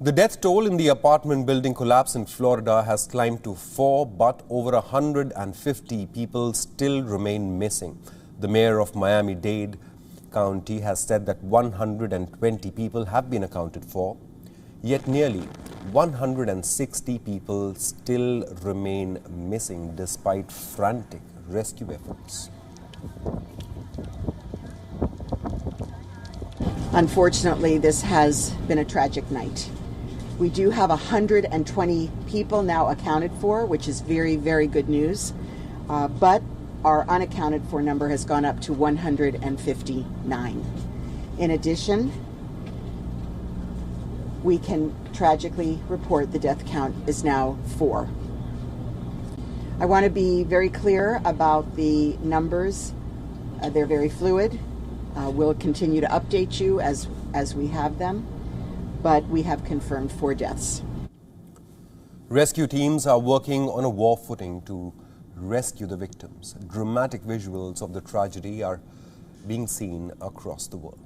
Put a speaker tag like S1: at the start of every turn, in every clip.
S1: The death toll in the apartment building collapse in Florida has climbed to 4, but over 150 people still remain missing. The mayor of Miami-Dade County has said that 120 people have been accounted for, yet nearly 160 people still remain missing despite frantic rescue efforts.
S2: Unfortunately, this has been a tragic night. We do have 120 people now accounted for, which is very, very good news. But our unaccounted for number has gone up to 159. In addition, we can tragically report the death count is now 4. I want to be very clear about the numbers. They're very fluid. We'll continue to update you as we have them, but we have confirmed 4 deaths.
S1: Rescue teams are working on a war footing to rescue the victims. Dramatic visuals of the tragedy are being seen across the world.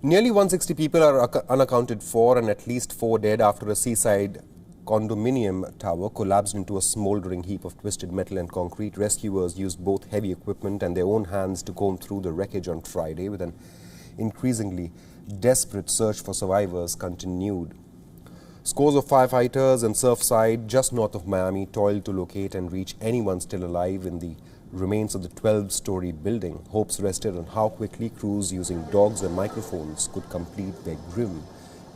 S1: Nearly 160 people are unaccounted for and at least 4 dead after a seaside condominium tower collapsed into a smoldering heap of twisted metal and concrete. Rescuers used both heavy equipment and their own hands to comb through the wreckage on Friday, with an increasingly desperate search for survivors continued. Scores of firefighters in Surfside, just north of Miami, toiled to locate and reach anyone still alive in the remains of the 12-story building. Hopes rested on how quickly crews using dogs and microphones could complete their grim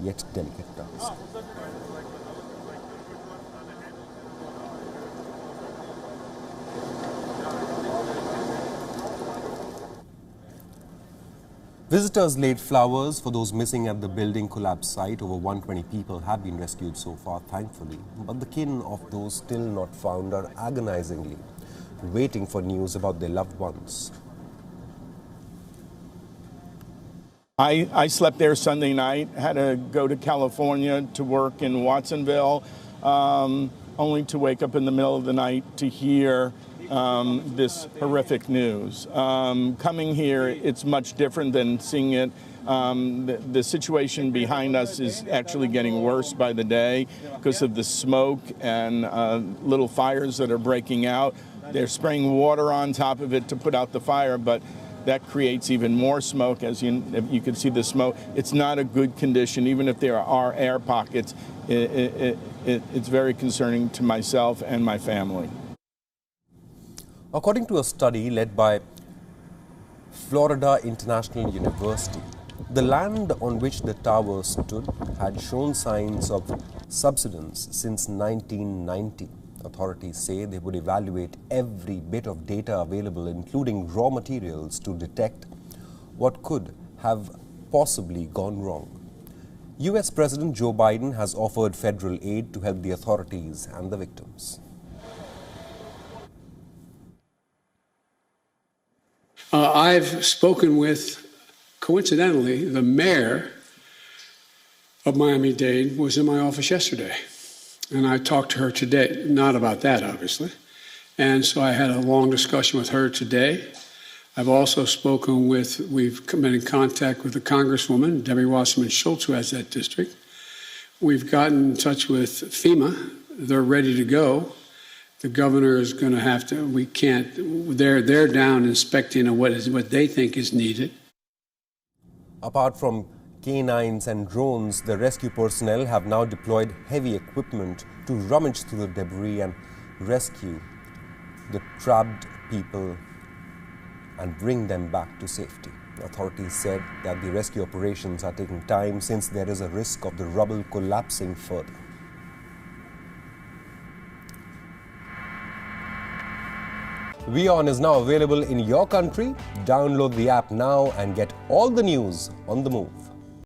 S1: yet delicate task. Visitors laid flowers for those missing at the building collapse site. Over 120 people have been rescued so far, thankfully, but the kin of those still not found are agonizingly waiting for news about their loved ones.
S3: I slept there Sunday night, had to go to California to work in Watsonville, only to wake up in the middle of the night to hear this horrific news. Coming here, it's much different than seeing it. The situation behind us is actually getting worse by the day because of the smoke and little fires that are breaking out. They're spraying water on top of it to put out the fire, but that creates even more smoke. As you can see the smoke, it's not a good condition. Even if there are air pockets, it's very concerning to myself and my family.
S1: According to a study led by Florida International University, the land on which the tower stood had shown signs of subsidence since 1990. Authorities say they would evaluate every bit of data available, including raw materials, to detect what could have possibly gone wrong. US President Joe Biden has offered federal aid to help the authorities and the victims.
S4: I've spoken with, coincidentally, the mayor of Miami-Dade was in my office yesterday. And I talked to her today, not about that, obviously. And so I had a long discussion with her today. I've also spoken with, we've been in contact with the Congresswoman, Debbie Wasserman Schultz, who has that district. We've gotten in touch with FEMA. They're ready to go. The governor is going to have to, we can't, they're down inspecting what they think is needed.
S1: Apart from canines and drones, the rescue personnel have now deployed heavy equipment to rummage through the debris and rescue the trapped people and bring them back to safety. Authorities said that the rescue operations are taking time since there is a risk of the rubble collapsing further. WION is now available in your country. Download the app now and get all the news on the move.